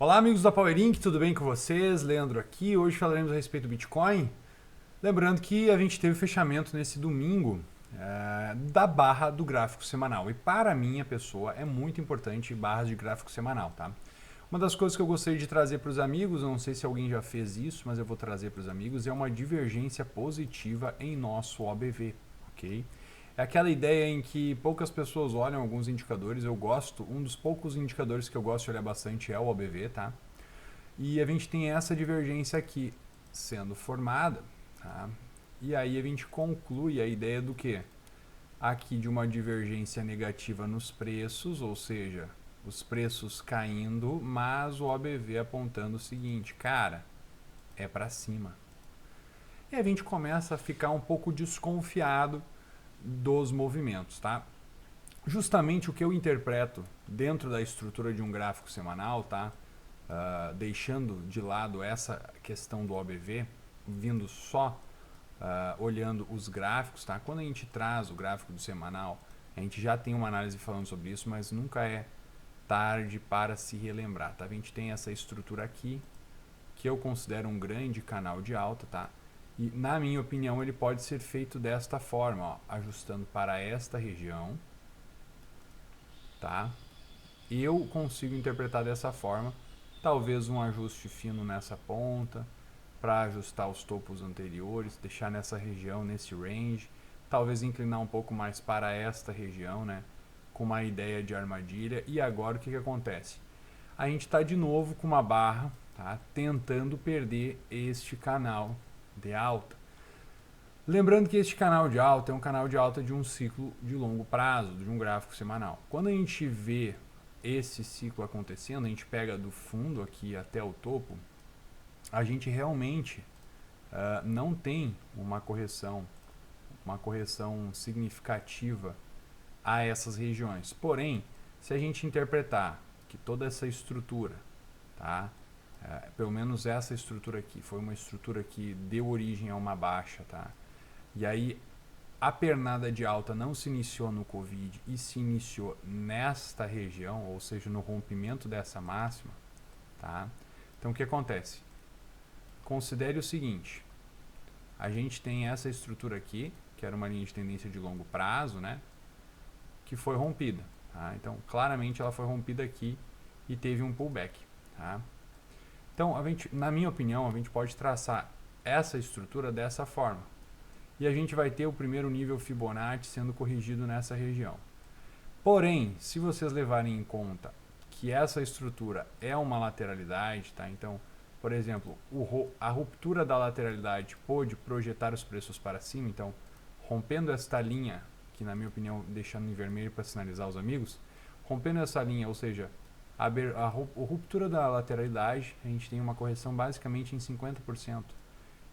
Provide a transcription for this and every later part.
Olá, amigos da Power Inc, tudo bem com vocês? Leandro aqui. Hoje falaremos a respeito do Bitcoin. Lembrando que a gente teve fechamento nesse domingo da barra do gráfico semanal. E para a minha pessoa é muito importante barras de gráfico semanal, tá? Uma das coisas que eu gostaria de trazer para os amigos, não sei se alguém já fez isso, mas eu vou trazer para os amigos, é uma divergência positiva em nosso OBV, ok? É aquela ideia em que poucas pessoas olham alguns indicadores. Eu gosto, um dos poucos indicadores que eu gosto de olhar bastante é o OBV, tá? E a gente tem essa divergência aqui sendo formada, tá? E aí a gente conclui a ideia do que? Aqui de uma divergência negativa nos preços, ou seja, os preços caindo, mas o OBV apontando o seguinte, cara, é para cima. E a gente começa a ficar um pouco desconfiado dos movimentos, tá? Justamente o que eu interpreto dentro da estrutura de um gráfico semanal, tá? Deixando de lado essa questão do OBV, vindo só olhando os gráficos, tá? Quando a gente traz o gráfico do semanal, a gente já tem uma análise falando sobre isso, mas nunca é tarde para se relembrar, tá? A gente tem essa estrutura aqui, que eu considero um grande canal de alta, tá? E na minha opinião ele pode ser feito desta forma, ó, ajustando para esta região, tá? Eu consigo interpretar dessa forma, talvez um ajuste fino nessa ponta, para ajustar os topos anteriores, deixar nessa região, nesse range, talvez inclinar um pouco mais para esta região, né? Com uma ideia de armadilha. E agora o que acontece? A gente está de novo com uma barra, tá? Tentando perder este canal de alta. Lembrando que este canal de alta é um canal de alta de um ciclo de longo prazo, de um gráfico semanal. Quando a gente vê esse ciclo acontecendo, a gente pega do fundo aqui até o topo, a gente realmente não tem uma correção significativa a essas regiões. Porém, se a gente interpretar que toda essa estrutura, tá? Pelo menos essa estrutura aqui, foi uma estrutura que deu origem a uma baixa, tá? E aí a pernada de alta não se iniciou no Covid e se iniciou nesta região, ou seja, no rompimento dessa máxima, tá? Então o que acontece? Considere o seguinte, a gente tem essa estrutura aqui, que era uma linha de tendência de longo prazo, né? Que foi rompida, tá? Então claramente ela foi rompida aqui e teve um pullback, tá? Então, na minha opinião, a gente pode traçar essa estrutura dessa forma. E a gente vai ter o primeiro nível Fibonacci sendo corrigido nessa região. Porém, se vocês levarem em conta que essa estrutura é uma lateralidade, tá? Então, por exemplo, a ruptura da lateralidade pôde projetar os preços para cima, então, rompendo esta linha, que na minha opinião, deixando em vermelho para sinalizar os amigos, rompendo essa linha, ou seja, a ruptura da lateralidade, a gente tem uma correção basicamente em 50%.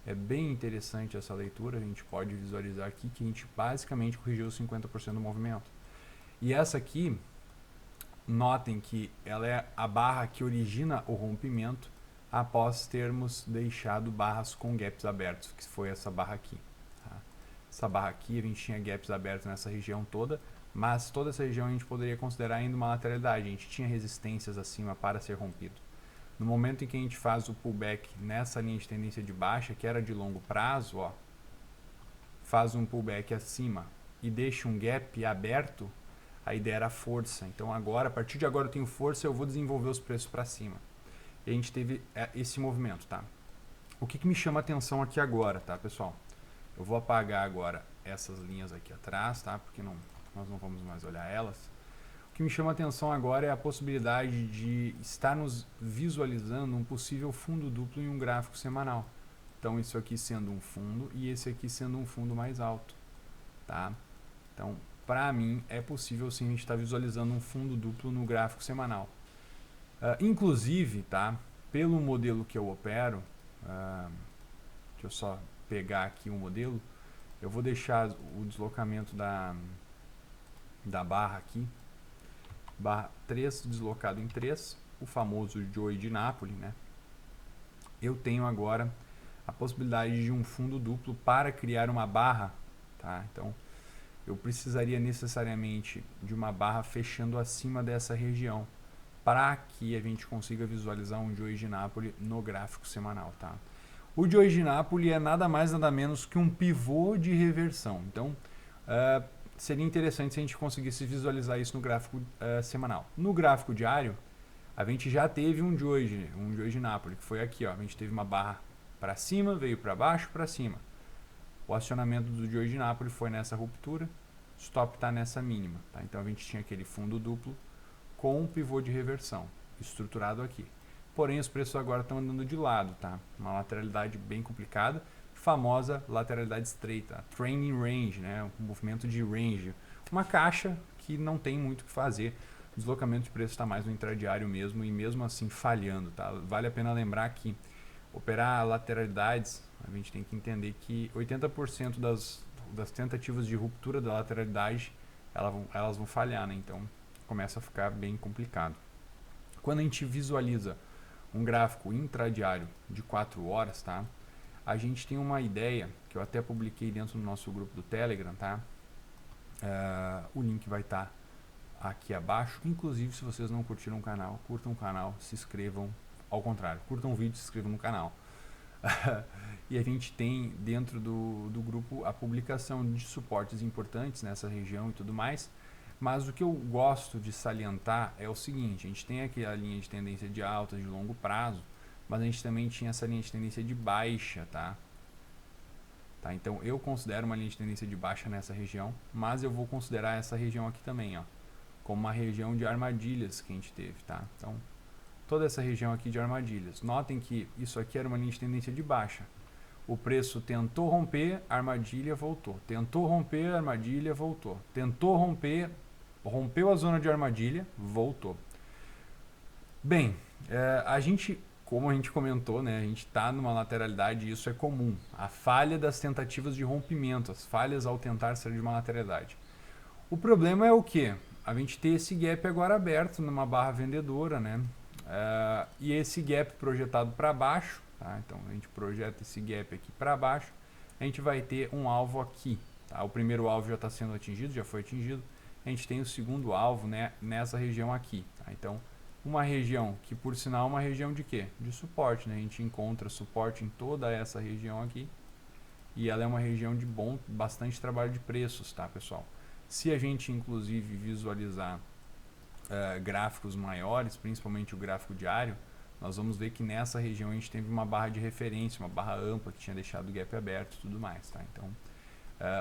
É bem interessante essa leitura, a gente pode visualizar aqui que a gente basicamente corrigiu 50% do movimento. E essa aqui, notem que ela é a barra que origina o rompimento após termos deixado barras com gaps abertos, que foi essa barra aqui. Tá? Essa barra aqui, a gente tinha gaps abertos nessa região toda, mas toda essa região a gente poderia considerar ainda uma lateralidade, a gente tinha resistências acima para ser rompido. No momento em que a gente faz o pullback nessa linha de tendência de baixa, que era de longo prazo, ó, faz um pullback acima e deixa um gap aberto, a ideia era força. Então agora, a partir de agora eu tenho força, eu vou desenvolver os preços para cima. E a gente teve esse movimento, tá? O que me chama a atenção aqui agora, tá, pessoal? Eu vou apagar agora essas linhas aqui atrás, tá? Porque nós não vamos mais olhar elas. O que me chama a atenção agora é a possibilidade de estarmos visualizando um possível fundo duplo em um gráfico semanal. Então isso aqui sendo um fundo e esse aqui sendo um fundo mais alto, tá? Então, para mim, é possível sim a gente estar visualizando um fundo duplo no gráfico semanal. Inclusive, tá? Pelo modelo que eu opero, deixa eu só pegar aqui o modelo, eu vou deixar o deslocamento da barra aqui, barra 3 deslocado em 3, o famoso Joey de Napoli, né? Eu tenho agora a possibilidade de um fundo duplo para criar uma barra, tá? Então, eu precisaria necessariamente de uma barra fechando acima dessa região, para que a gente consiga visualizar um Joey de Napoli no gráfico semanal, tá? O Joey de Napoli é nada mais nada menos que um pivô de reversão. Então, seria interessante se a gente conseguisse visualizar isso no gráfico semanal. No gráfico diário, a gente já teve um Joey de Napoli, que foi aqui, ó. A gente teve uma barra para cima, veio para baixo, para cima. O acionamento do Joey de Napoli foi nessa ruptura, stop está nessa mínima, tá? Então a gente tinha aquele fundo duplo com um pivô de reversão estruturado aqui. Porém, os preços agora estão andando de lado, tá? Uma lateralidade bem complicada, famosa lateralidade estreita, trailing range, né? Um movimento de range, uma caixa que não tem muito o que fazer. O deslocamento de preço está mais no intradiário mesmo e mesmo assim falhando, tá? Vale a pena lembrar que operar lateralidades, a gente tem que entender que 80% das tentativas de ruptura da lateralidade elas vão falhar, né? Então começa a ficar bem complicado. Quando a gente visualiza um gráfico intradiário de 4 horas, tá? A gente tem uma ideia que eu até publiquei dentro do nosso grupo do Telegram, tá? O link vai estar aqui abaixo. Inclusive, se vocês não curtiram o canal, curtam o canal, se inscrevam. Ao contrário, curtam o vídeo e se inscrevam no canal. E a gente tem dentro do grupo a publicação de suportes importantes nessa região e tudo mais. Mas o que eu gosto de salientar é o seguinte: a gente tem aqui a linha de tendência de alta de longo prazo, mas a gente também tinha essa linha de tendência de baixa, tá? Então eu considero uma linha de tendência de baixa nessa região, mas eu vou considerar essa região aqui também, ó, como uma região de armadilhas que a gente teve, tá? Então toda essa região aqui de armadilhas. Notem que isso aqui era uma linha de tendência de baixa. O preço tentou romper, armadilha voltou. Tentou romper, armadilha voltou. Tentou romper, rompeu a zona de armadilha, voltou. Bem, como a gente comentou, né, a gente está numa lateralidade e isso é comum. A falha das tentativas de rompimento, as falhas ao tentar sair de uma lateralidade. O problema é o quê? A gente ter esse gap agora aberto numa barra vendedora, né? E esse gap projetado para baixo, tá? Então a gente projeta esse gap aqui para baixo, a gente vai ter um alvo aqui, tá? O primeiro alvo já está sendo atingido, já foi atingido. A gente tem o segundo alvo, né, nessa região aqui, tá? Então uma região que por sinal é uma região de quê? De suporte, né? A gente encontra suporte em toda essa região aqui e ela é uma região de bastante trabalho de preços, tá, pessoal? Se a gente inclusive visualizar gráficos maiores, principalmente o gráfico diário, nós vamos ver que nessa região a gente teve uma barra de referência, uma barra ampla que tinha deixado o gap aberto e tudo mais, tá? Então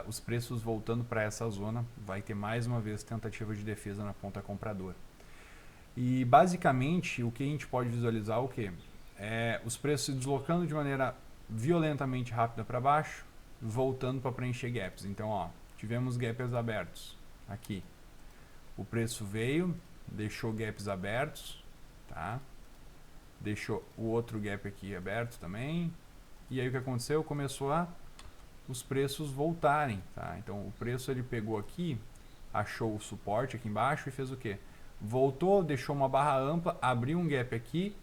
os preços voltando para essa zona, vai ter mais uma vez tentativa de defesa na ponta compradora. E basicamente o que a gente pode visualizar é o que? Os preços se deslocando de maneira violentamente rápida para baixo, voltando para preencher gaps. Então, ó, tivemos gaps abertos aqui. O preço veio, deixou gaps abertos, tá? Deixou o outro gap aqui aberto também. E aí o que aconteceu? Começou os preços voltarem, tá? Então o preço ele pegou aqui, achou o suporte aqui embaixo e fez o quê? Voltou, deixou uma barra ampla, abriu um gap aqui,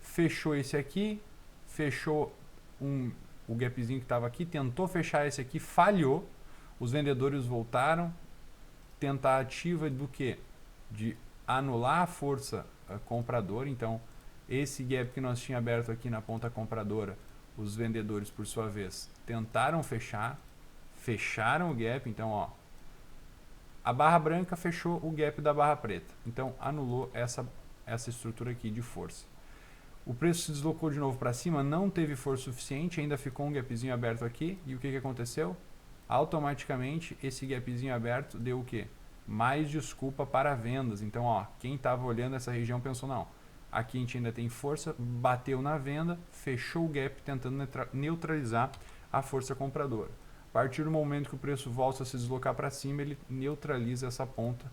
fechou esse aqui, fechou o gapzinho que estava aqui, tentou fechar esse aqui, falhou. Os vendedores voltaram, tentativa do que? De anular a força compradora. Então esse gap que nós tínhamos aberto aqui na ponta compradora, os vendedores por sua vez tentaram fechar, fecharam o gap. Então ó, a barra branca fechou o gap da barra preta, então anulou essa estrutura aqui de força. O preço se deslocou de novo para cima, não teve força suficiente, ainda ficou um gapzinho aberto aqui. E o que aconteceu? Automaticamente esse gapzinho aberto deu o que? Mais desculpa para vendas. Então ó, quem estava olhando essa região pensou, não, aqui a gente ainda tem força, bateu na venda, fechou o gap tentando neutralizar a força compradora. A partir do momento que o preço volta a se deslocar para cima, ele neutraliza essa ponta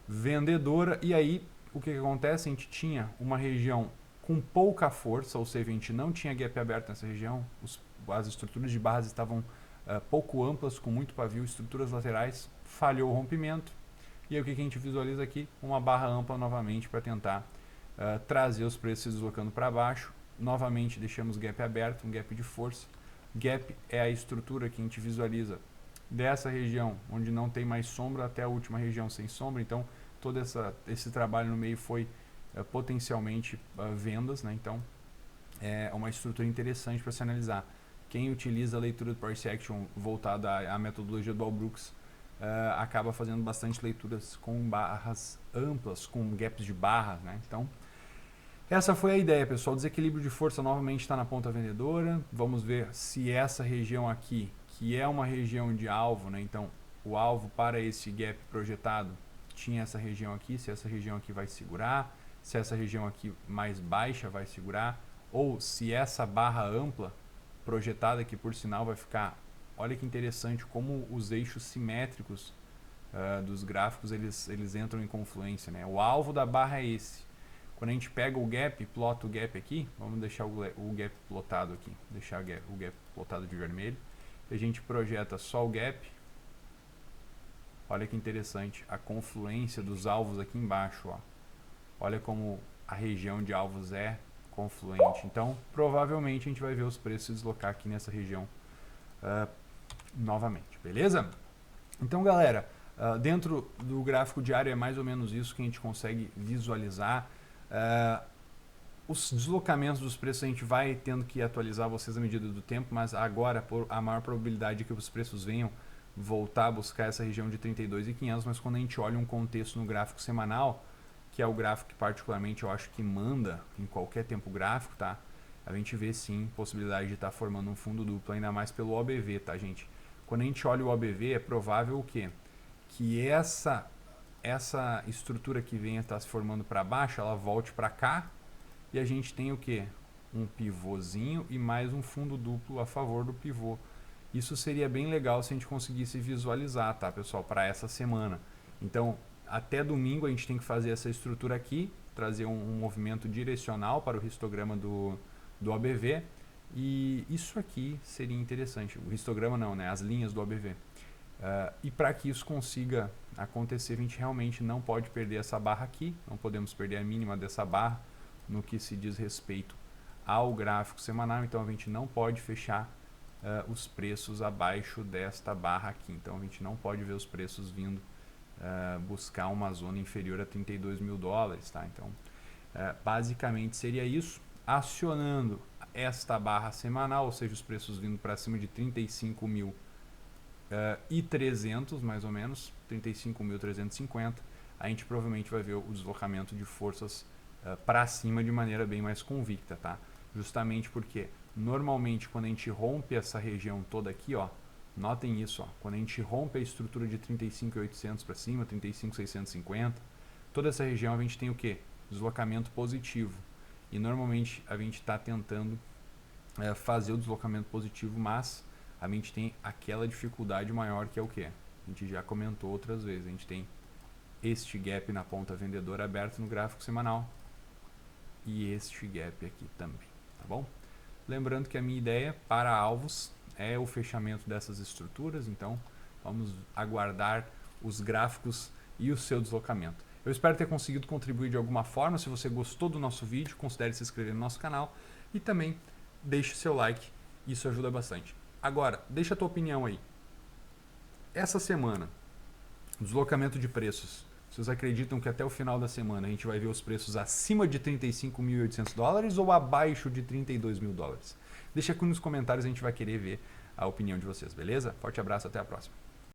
vendedora. E aí o que acontece? A gente tinha uma região com pouca força, ou seja, a gente não tinha gap aberto nessa região, as estruturas de barras estavam pouco amplas, com muito pavio, estruturas laterais, falhou o rompimento. E aí o que a gente visualiza aqui? Uma barra ampla novamente para tentar trazer os preços se deslocando para baixo. Novamente deixamos gap aberto, um gap de força. Gap é a estrutura que a gente visualiza dessa região onde não tem mais sombra até a última região sem sombra. Então todo esse trabalho no meio foi potencialmente vendas, né? Então é uma estrutura interessante para se analisar. Quem utiliza a leitura do Price Action voltada à metodologia do All-Brooks acaba fazendo bastante leituras com barras amplas, com gaps de barras, né? Então essa foi a ideia, pessoal. O desequilíbrio de força novamente está na ponta vendedora. Vamos ver se essa região aqui, que é uma região de alvo, né? Então o alvo para esse gap projetado tinha essa região aqui, se essa região aqui vai segurar, se essa região aqui mais baixa vai segurar, ou se essa barra ampla projetada aqui, por sinal, vai ficar... Olha que interessante como os eixos simétricos dos gráficos eles entram em confluência, né? O alvo da barra é esse. Quando a gente pega o gap, plota o gap aqui, vamos deixar o gap plotado aqui, deixar o gap plotado de vermelho, e a gente projeta só o gap. Olha que interessante, a confluência dos alvos aqui embaixo, ó. Olha como a região de alvos é confluente. Então, provavelmente a gente vai ver os preços se deslocar aqui nessa região novamente, beleza? Então, galera, dentro do gráfico diário é mais ou menos isso que a gente consegue visualizar. Os deslocamentos dos preços a gente vai tendo que atualizar vocês à medida do tempo, mas agora a maior probabilidade é que os preços venham voltar a buscar essa região de 32.500, mas quando a gente olha um contexto no gráfico semanal, que é o gráfico que particularmente eu acho que manda em qualquer tempo gráfico, tá? A gente vê sim possibilidade de estar formando um fundo duplo, ainda mais pelo OBV, tá, gente? Quando a gente olha o OBV, é provável o quê? Que essa estrutura que vem a estar se formando para baixo, ela volte para cá e a gente tem o quê? Um pivôzinho e mais um fundo duplo a favor do pivô. Isso seria bem legal se a gente conseguisse visualizar, tá, pessoal, para essa semana. Então, até domingo a gente tem que fazer essa estrutura aqui, trazer um movimento direcional para o histograma do OBV, e isso aqui seria interessante. O histograma não, né? As linhas do OBV. E para que isso consiga acontecer, a gente realmente não pode perder essa barra aqui, não podemos perder a mínima dessa barra no que se diz respeito ao gráfico semanal, então a gente não pode fechar os preços abaixo desta barra aqui, então a gente não pode ver os preços vindo buscar uma zona inferior a 32 mil dólares, tá? Então basicamente seria isso, acionando esta barra semanal, ou seja, os preços vindo para cima de 35.300 mais ou menos, 35.350, a gente provavelmente vai ver o deslocamento de forças para cima de maneira bem mais convicta, tá? Justamente porque normalmente quando a gente rompe essa região toda aqui, ó, notem isso, ó, quando a gente rompe a estrutura de 35.800 para cima, 35.650, toda essa região a gente tem o que? Deslocamento positivo. E normalmente a gente está tentando fazer o deslocamento positivo, mas a gente tem aquela dificuldade maior que é o que? A gente já comentou outras vezes, a gente tem este gap na ponta vendedora aberto no gráfico semanal e este gap aqui também, tá bom? Lembrando que a minha ideia para alvos é o fechamento dessas estruturas, então vamos aguardar os gráficos e o seu deslocamento. Eu espero ter conseguido contribuir de alguma forma. Se você gostou do nosso vídeo, considere se inscrever no nosso canal e também deixe seu like, isso ajuda bastante. Agora, deixa a tua opinião aí. Essa semana, deslocamento de preços, vocês acreditam que até o final da semana a gente vai ver os preços acima de 35.800 dólares ou abaixo de 32 mil dólares? Deixa aqui nos comentários, a gente vai querer ver a opinião de vocês, beleza? Forte abraço, até a próxima.